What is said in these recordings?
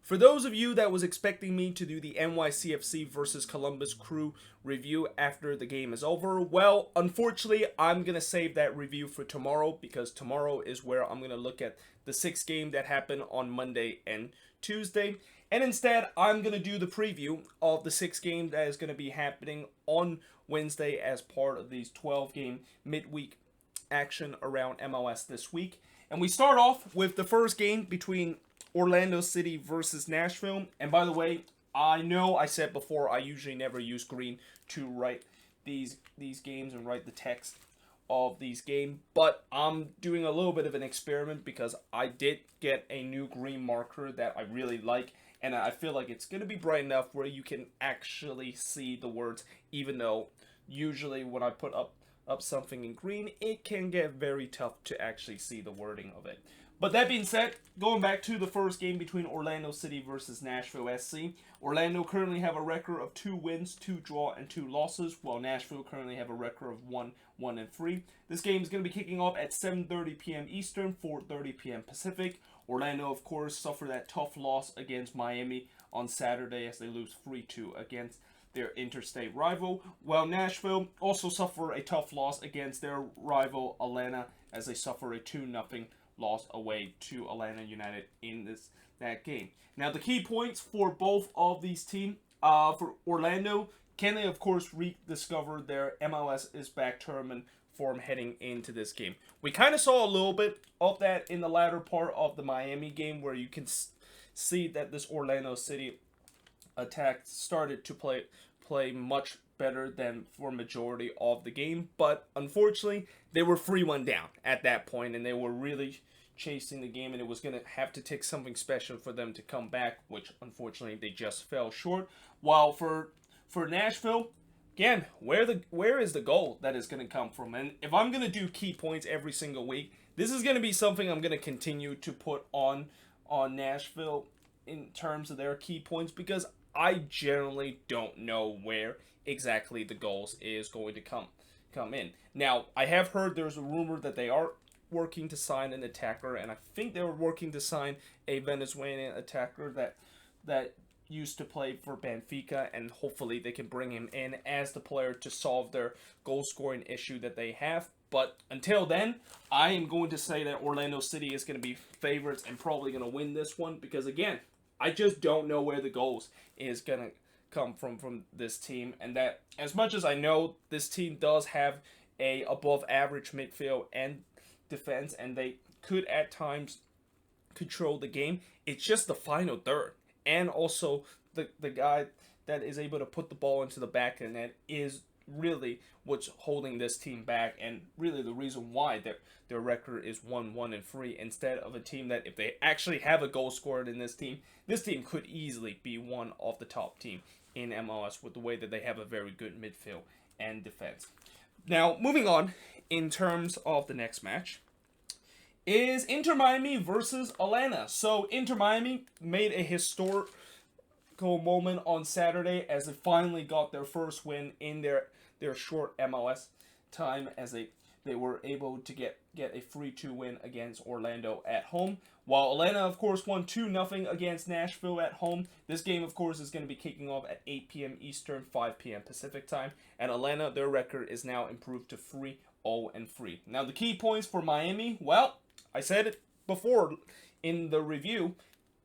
For those of you that was expecting me to do the NYCFC versus Columbus Crew review after the game is over, well, unfortunately, I'm going to save that review for tomorrow because tomorrow is where I'm going to look at the 6th game that happened on Monday and Tuesday. And instead, I'm going to do the preview of the 6th game that is going to be happening on Wednesday as part of these 12-game midweek action around MLS this week. And we start off with the first game between Orlando City versus Nashville. And by the way, I know I said before I usually never use green to write these games and write the text of these games, but I'm doing a little bit of an experiment because I did get a new green marker that I really like, and I feel like it's going to be bright enough where you can actually see the words, even though usually when I put up something in green, it can get very tough to actually see the wording of it. But that being said, going back to the first game between Orlando City versus Nashville SC, Orlando currently have a record of 2 wins, 2 draw, and 2 losses, while Nashville currently have a record of 1-3. This game is going to be kicking off at 7:30 p.m. Eastern, 4:30 p.m. Pacific. Orlando, of course, suffered that tough loss against Miami on Saturday as they lose 3-2 against their interstate rival, while Nashville also suffer a tough loss against their rival Atlanta as they suffer a 2-0 loss away to Atlanta United in that game. Now, the key points for both of these teams, for Orlando, can they, of course, rediscover their MLS is back tournament form heading into this game? We kind of saw a little bit of that in the latter part of the Miami game where you can see that this Orlando City attack started to play much better than for majority of the game, but unfortunately they were 3-1 down at that point and they were really chasing the game, and it was going to have to take something special for them to come back, which unfortunately they just fell short. While for Nashville, again, where is the goal that is going to come from? And if I'm going to do key points every single week, this is going to be something I'm going to continue to put on Nashville in terms of their key points, because I generally don't know where exactly the goals is going to come in. Now, I have heard there's a rumor that they are working to sign an attacker, and I think they were working to sign a Venezuelan attacker that used to play for Benfica, and hopefully they can bring him in as the player to solve their goal scoring issue that they have. But until then, I am going to say that Orlando City is going to be favorites and probably going to win this one, because again, I just don't know where the goals is going to come from this team, and that as much as I know this team does have a above average midfield and defense, and they could at times control the game, it's just the final third, and also the guy that is able to put the ball into the back of the net is really what's holding this team back, and really the reason why their record is 1-3 instead of a team that, if they actually have a goal scorer in this team could easily be one of the top team in MLS with the way that they have a very good midfield and defense. Now, moving on, in terms of the next match, is Inter Miami versus Atlanta. So Inter Miami made a historical moment on Saturday as they finally got their first win in their short MLS time, as they were able to get a 3-2 win against Orlando at home. While Atlanta, of course, won 2-0 against Nashville at home. This game, of course, is going to be kicking off at 8 p.m. Eastern, 5 p.m. Pacific time. And Atlanta, their record is now improved to 3-0-3. Now, the key points for Miami, well, I said it before in the review.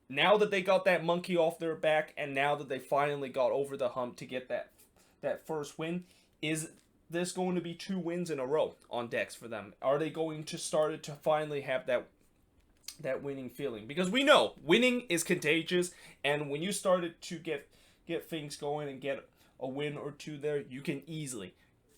Now that they got that monkey off their back, and now that they finally got over the hump to get that first win, is this going to be 2 wins in a row on decks for them? Are they going to start to finally have that winning feeling? Because we know winning is contagious, and when you started to get things going and get a win or two there, you can easily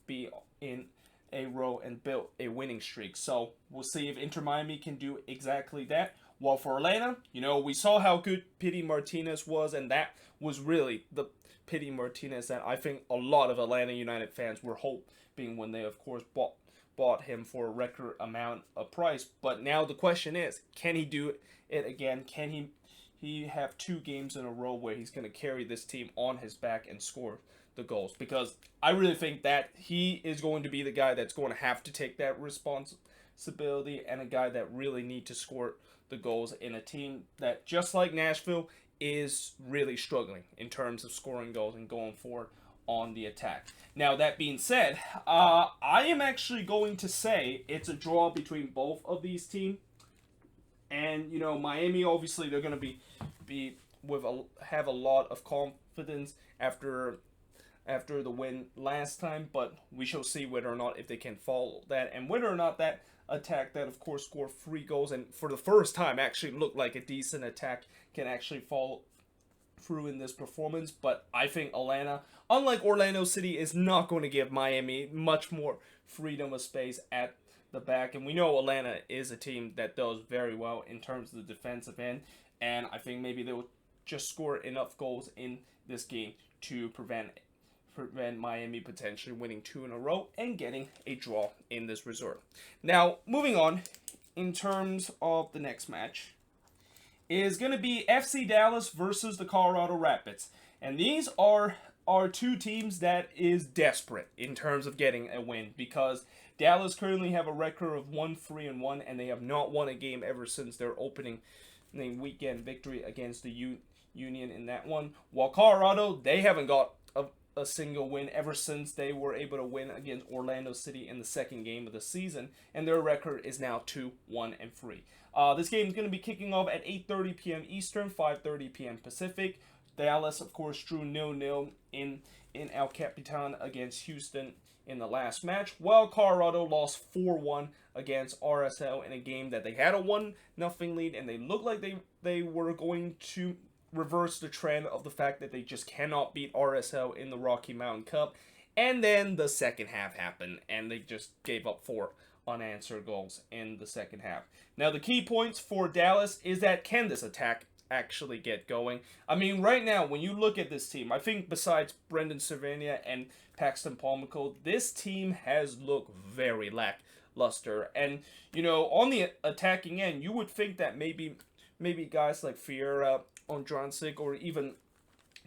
be in a row and build a winning streak. So we'll see if Inter Miami can do exactly that. While for Atlanta, we saw how good Pity Martinez was, and that was really the Pity Martinez that I think a lot of Atlanta United fans were hoping when they, of course, bought him for a record amount of price. But now the question is, can he do it again? Can he have 2 games in a row where he's going to carry this team on his back and score the goals? Because I really think that he is going to be the guy that's going to have to take that responsibility, and a guy that really need to score the goals in a team that, just like Nashville, is really struggling in terms of scoring goals and going forward on the attack. Now, that being said, I am actually going to say it's a draw between both of these teams. And, Miami, obviously, they're going to have a lot of confidence after the win last time, but we shall see whether or not if they can follow that, and whether or not that attack that, of course, scored 3 goals and for the first time actually looked like a decent attack can actually follow through in this performance. But I think Atlanta, unlike Orlando City, is not going to give Miami much more freedom of space at the back, and we know Atlanta is a team that does very well in terms of the defensive end, and I think maybe they will just score enough goals in this game to prevent Miami potentially winning 2 in a row and getting a draw in this resort. Now, moving on, in terms of the next match, is going to be FC Dallas versus the Colorado Rapids. And these are 2 teams that is desperate in terms of getting a win, because Dallas currently have a record of 1-3-1, and they have not won a game ever since their opening weekend victory against the Union in that one. While Colorado, they haven't got a single win ever since they were able to win against Orlando City in the second game of the season, and their record is now 2-1-3. This game is going to be kicking off at 8:30 p.m. Eastern, 5:30 p.m. Pacific. Dallas, of course, drew 0-0 in El Capitan against Houston in the last match, while Colorado lost 4-1 against RSL in a game that they had a 1-0 lead, and they looked like they were going to reverse the trend of the fact that they just cannot beat RSL in the Rocky Mountain Cup. And then the second half happened, and they just gave up 4 unanswered goals in the second half. Now, the key points for Dallas is that can this attack actually get going? I mean, right now, when you look at this team, I think besides Brendan Cervania and Paxton Palmico, this team has looked very lackluster. And, on the attacking end, you would think that maybe guys like Fiera, Ondransic, or even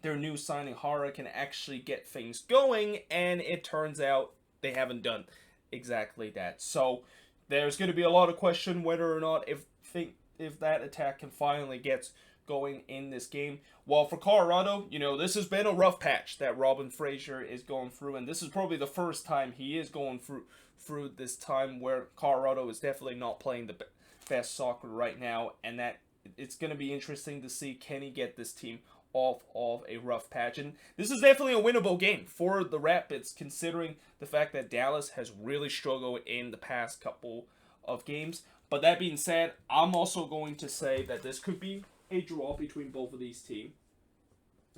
their new signing Hara can actually get things going, and it turns out they haven't done exactly that. So there's going to be a lot of question whether or not if that attack can finally get going in this game. While for Colorado, this has been a rough patch that Robin Fraser is going through, and this is probably the first time he is going through this time where Colorado is definitely not playing the best soccer right now, and that it's going to be interesting to see can he get this team off of a rough patch. And this is definitely a winnable game for the Rapids, considering the fact that Dallas has really struggled in the past couple of games. But that being said, I'm also going to say that this could be a draw between both of these teams.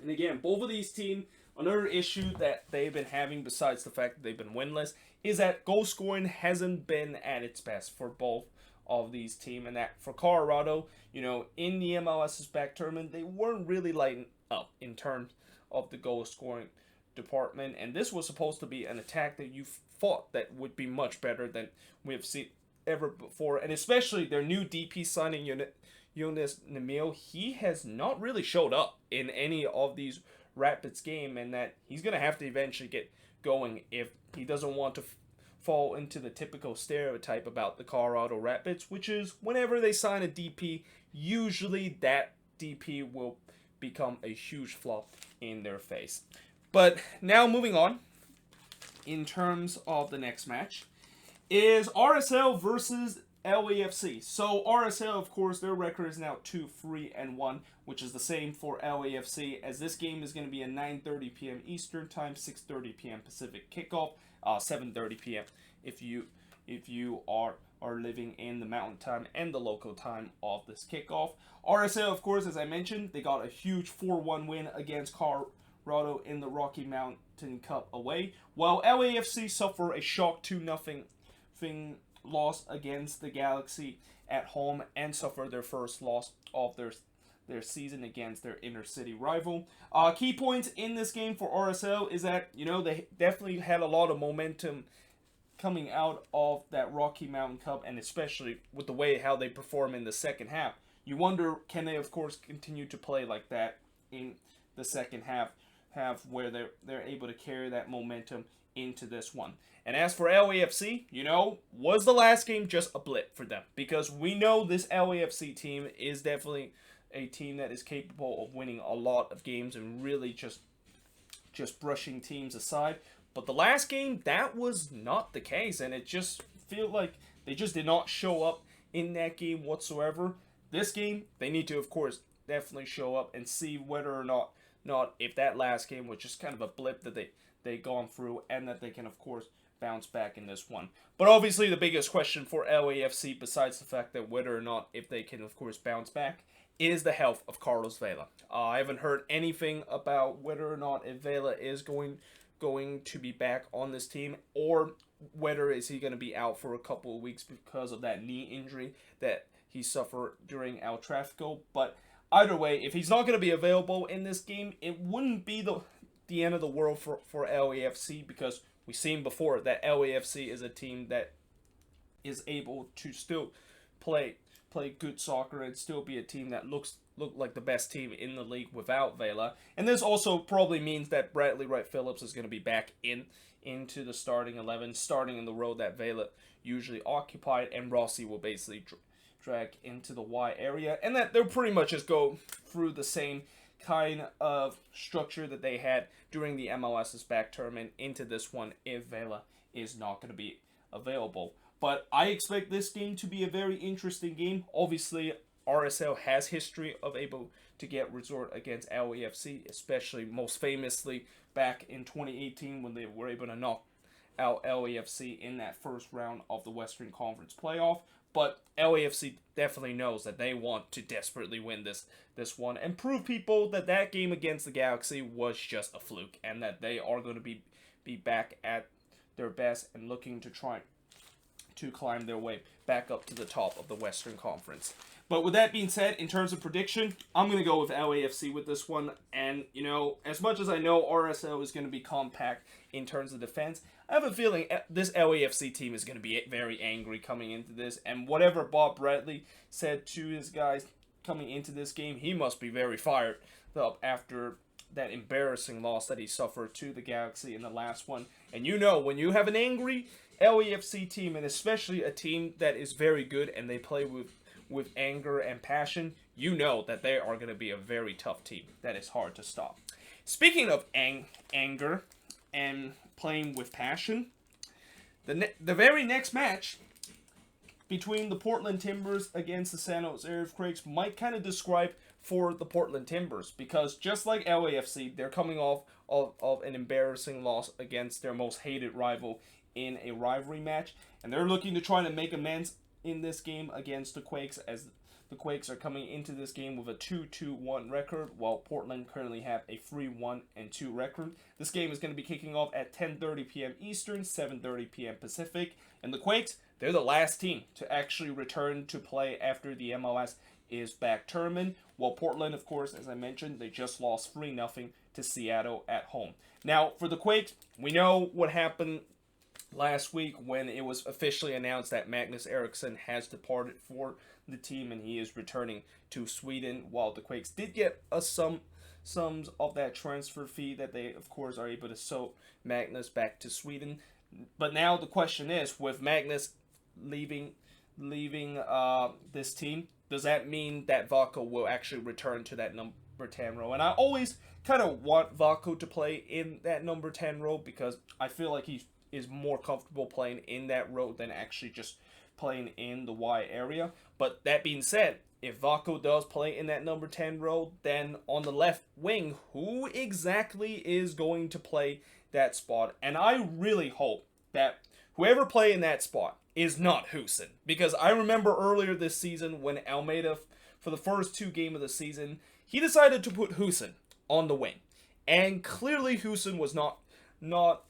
And again, both of these teams, another issue that they've been having besides the fact that they've been winless is that goal scoring hasn't been at its best for both of these teams, and that for Colorado, in the MLS's back tournament, they weren't really lighting up in terms of the goal scoring department, and this was supposed to be an attack that you thought that would be much better than we have seen ever before, and especially their new DP signing Jonas Nemil. He has not really showed up in any of these Rapids game, and that he's going to have to eventually get going if he doesn't want to fall into the typical stereotype about the Colorado Rapids, which is whenever they sign a DP, usually that DP will become a huge flop in their face. But now moving on, in terms of the next match, is RSL versus LAFC. So RSL, of course, their record is now 2-3-1, which is the same for LAFC, as this game is going to be at 9:30 p.m. Eastern Time, 6:30 p.m. Pacific kickoff, 7:30 p.m. if you are living in the mountain time and the local time of this kickoff. RSL, of course, as I mentioned, they got a huge 4-1 win against Colorado in the Rocky Mountain Cup away, while LAFC suffer a shock 2-0 loss against the Galaxy at home and suffer their first loss of their season against their inner city rival. Key points in this game for RSL is that, they definitely had a lot of momentum coming out of that Rocky Mountain Cup, and especially with the way how they perform in the second half. You wonder, can they, of course, continue to play like that in the second half where they're able to carry that momentum into this one. And as for LAFC, was the last game just a blip for them? Because we know this LAFC team is definitely a team that is capable of winning a lot of games and really just brushing teams aside. But the last game, that was not the case, and it just feel like they just did not show up in that game whatsoever. This game, they need to, of course, definitely show up and see whether or not if that last game was just kind of a blip that they gone through, and that they can, of course, bounce back in this one. But obviously the biggest question for LAFC, besides the fact that whether or not if they can, of course, bounce back, is the health of Carlos Vela. I haven't heard anything about whether or not if Vela is going to be back on this team, or whether is he going to be out for a couple of weeks because of that knee injury that he suffered during El Tráfico. But either way, if he's not going to be available in this game, it wouldn't be the end of the world for LAFC, because we've seen before that LAFC is a team that is able to still play good soccer and still be a team that look like the best team in the league without Vela. And this also probably means that Bradley Wright Phillips is going to be back into the starting 11, starting in the role that Vela usually occupied, and Rossi will basically drag into the Y area, and that they'll pretty much just go through the same kind of structure that they had during the MLS's back tournament into this one if Vela is not going to be available. But I expect this game to be a very interesting game. Obviously, RSL has history of able to get resort against LAFC, especially most famously back in 2018 when they were able to knock out LAFC in that first round of the Western Conference playoff. But LAFC definitely knows that they want to desperately win this one and prove people that that game against the Galaxy was just a fluke, and that they are going to be back at their best and looking to try to climb their way back up to the top of the Western Conference. But with that being said, in terms of prediction, I'm going to go with LAFC with this one. And, you know, as much as I know RSL is going to be compact in terms of defense, I have a feeling this LAFC team is going to be very angry coming into this. And whatever Bob Bradley said to his guys coming into this game, he must be very fired up after that embarrassing loss that he suffered to the Galaxy in the last one. And you know, when you have an angry LAFC team, and especially a team that is very good and they play with anger and passion, you know that they are going to be a very tough team that is hard to stop. Speaking of anger and playing with passion, the very next match between the Portland Timbers against the San Jose Earthquakes might kind of describe for the Portland Timbers, because just like LAFC, they're coming off of an embarrassing loss against their most hated rival in a rivalry match, and they're looking to try to make amends in this game against the Quakes, as the Quakes are coming into this game with a 2-2-1 record, while Portland currently have a 3-1-2 record. This game is going to be kicking off at 10:30 p.m. Eastern, 7:30 p.m. Pacific, and the Quakes, they're the last team to actually return to play after the MLS is back tournament, while Portland, of course, as I mentioned, they just lost 3-0 to Seattle at home. Now, for the Quakes, we know what happened last week when it was officially announced that Magnus Eriksson has departed for the team and he is returning to Sweden, while the Quakes did get a sums of that transfer fee that they, of course, are able to sell Magnus back to Sweden. But now the question is, with Magnus leaving this team, does that mean that Vako will actually return to that number 10 role? And I always kind of want Vako to play in that number 10 role, because I feel like he is more comfortable playing in that role than actually just playing in the Y area. But that being said, if Vako does play in that number 10 role, then on the left wing, who exactly is going to play that spot? And I really hope that whoever play in that spot is not Houston, because I remember earlier this season when Almeida, for the first 2 games of the season, he decided to put Houston on the wing, and clearly Houston was not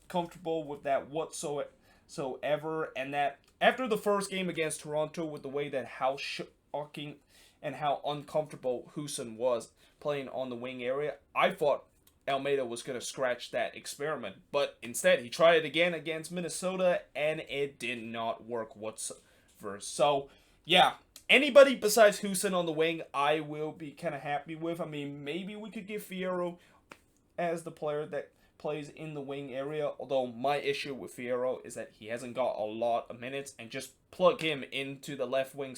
comfortable with that whatsoever, and that after the first game against Toronto, with the way that how shocking and how uncomfortable Houston was playing on the wing area, I thought Almeida was going to scratch that experiment, but instead he tried it again against Minnesota, and it did not work whatsoever. So yeah, anybody besides Houston on the wing, I will be kind of happy with. I mean, maybe we could give Fierro as the player that plays in the wing area, although my issue with Fierro is that he hasn't got a lot of minutes, and just plug him into the left wing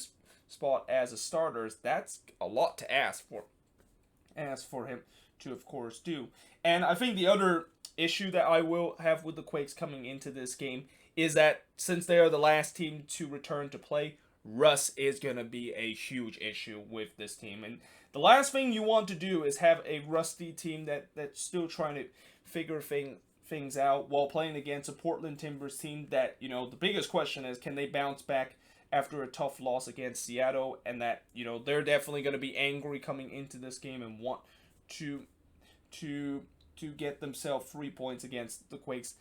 spot as a starter, that's a lot to ask for him to, of course, do. And I think the other issue that I will have with the Quakes coming into this game is that since they are the last team to return to play, Russ is going to be a huge issue with this team. And the last thing you want to do is have a rusty team that's still trying to figure things out while playing against a Portland Timbers team that, the biggest question is, can they bounce back after a tough loss against Seattle? And that, they're definitely going to be angry coming into this game and want to get themselves 3 points against the Quakes,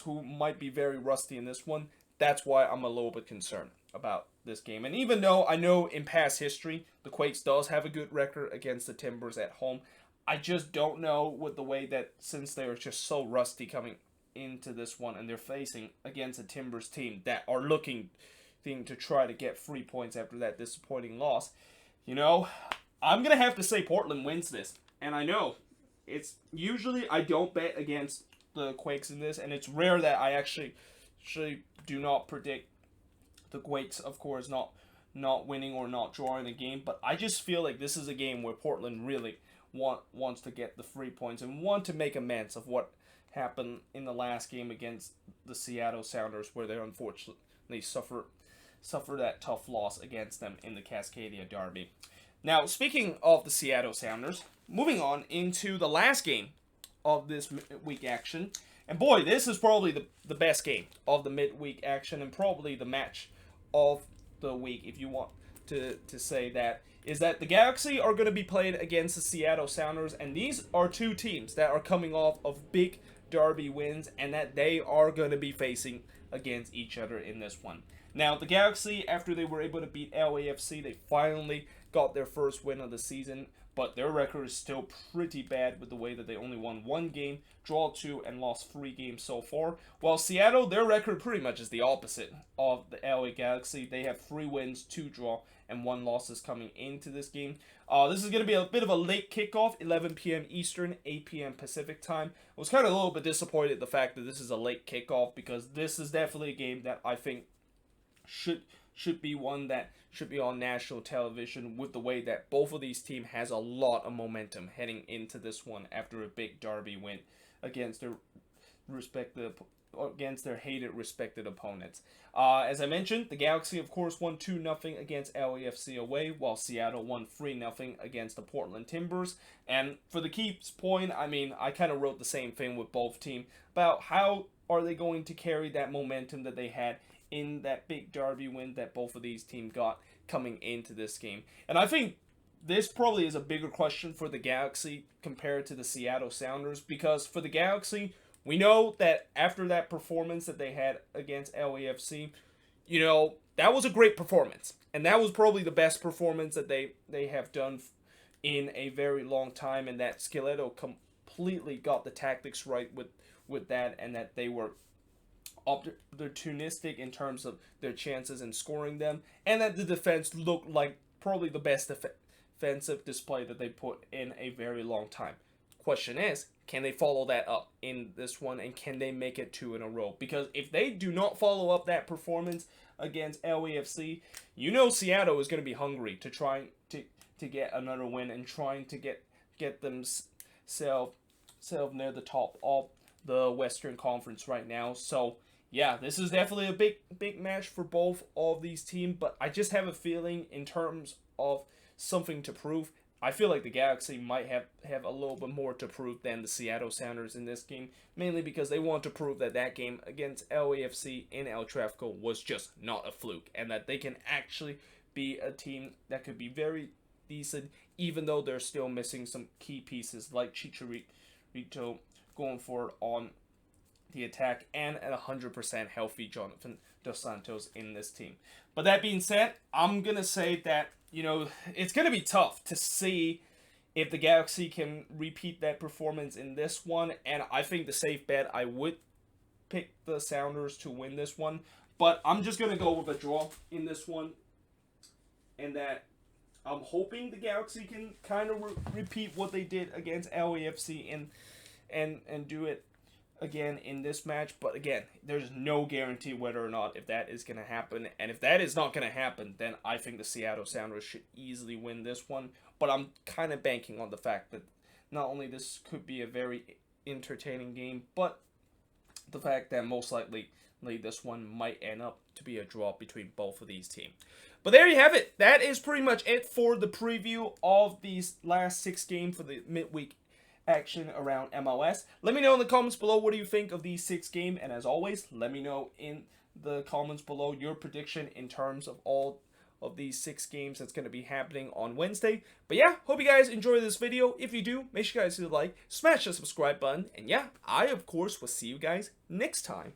who might be very rusty in this one. That's why I'm a little bit concerned about this game. And even though I know in past history the Quakes does have a good record against the Timbers at home, I just don't know with the way that, since they are just so rusty coming into this one and they're facing against a Timbers team that are looking to try to get 3 points after that disappointing loss, I'm going to have to say Portland wins this. And I know it's usually I don't bet against the Quakes in this, and it's rare that I actually do not predict the Quakes, of course, not winning or not drawing the game. But I just feel like this is a game where Portland really wants to get the 3 points and want to make amends of what happened in the last game against the Seattle Sounders, where they unfortunately suffer that tough loss against them in the Cascadia Derby. Now, speaking of the Seattle Sounders, moving on into the last game of this midweek action. And boy, this is probably the best game of the midweek action and probably the match of the week, if you want to say that, is that the Galaxy are going to be playing against the Seattle Sounders. And these are two teams that are coming off of big derby wins and that they are going to be facing against each other in this one. Now, the Galaxy, after they were able to beat LAFC, they finally got their first win of the season, but their record is still pretty bad with the way that they only won 1 game, draw 2, and lost 3 games so far. While Seattle, their record pretty much is the opposite of the LA Galaxy. They have 3 wins, 2 draw, and 1 losses coming into this game. This is going to be a bit of a late kickoff, 11 p.m. Eastern, 8 p.m. Pacific time. I was kind of a little bit disappointed at the fact that this is a late kickoff, because this is definitely a game that I think should be one that should be on national television, with the way that both of these teams has a lot of momentum heading into this one after a big derby win against their hated respected opponents. As I mentioned, the Galaxy of course won 2-0 against LAFC away, while Seattle won 3-0 against the Portland Timbers. And for the keeps point, I kind of wrote the same thing with both teams about how are they going to carry that momentum that they had in that big derby win that both of these teams got coming into this game. And I think this probably is a bigger question for the Galaxy compared to the Seattle Sounders, because for the Galaxy, we know that after that performance that they had against LAFC, that was a great performance. And that was probably the best performance that they have done in a very long time, and that Schelotto completely got the tactics right with that, and that they were opportunistic in terms of their chances in scoring them, and that the defense looked like probably the best defensive display that they put in a very long time. Question is, can they follow that up in this one, and can they make it 2 in a row? Because if they do not follow up that performance against LAFC, Seattle is going to be hungry to try to get another win and trying to get themselves near the top of the Western Conference right now. So yeah, this is definitely a big match for both of these teams, but I just have a feeling in terms of something to prove, I feel like the Galaxy might have a little bit more to prove than the Seattle Sounders in this game, mainly because they want to prove that game against LAFC in El Tráfico was just not a fluke, and that they can actually be a team that could be very decent, even though they're still missing some key pieces like Chicharito going forward on the attack, and at 100% healthy Jonathan Dos Santos in this team. But that being said, I'm going to say that, it's going to be tough to see if the Galaxy can repeat that performance in this one, and I think the safe bet, I would pick the Sounders to win this one, but I'm just going to go with a draw in this one, and that I'm hoping the Galaxy can kind of repeat what they did against LAFC and do it again in this match. But again, there's no guarantee whether or not if that is going to happen. And if that is not going to happen, then I think the Seattle Sounders should easily win this one. But I'm kind of banking on the fact that not only this could be a very entertaining game, but the fact that most likely this one might end up to be a draw between both of these teams. But there you have it. That is pretty much it for the preview of these last 6 games for the midweek action around MLS. Let me know in the comments below what do you think of these 6 games, and as always, let me know in the comments below your prediction in terms of all of these 6 games that's going to be happening on Wednesday. But yeah, hope you guys enjoy this video. If you do, make sure you guys hit the like, smash the subscribe button, and yeah, I of course will see you guys next time.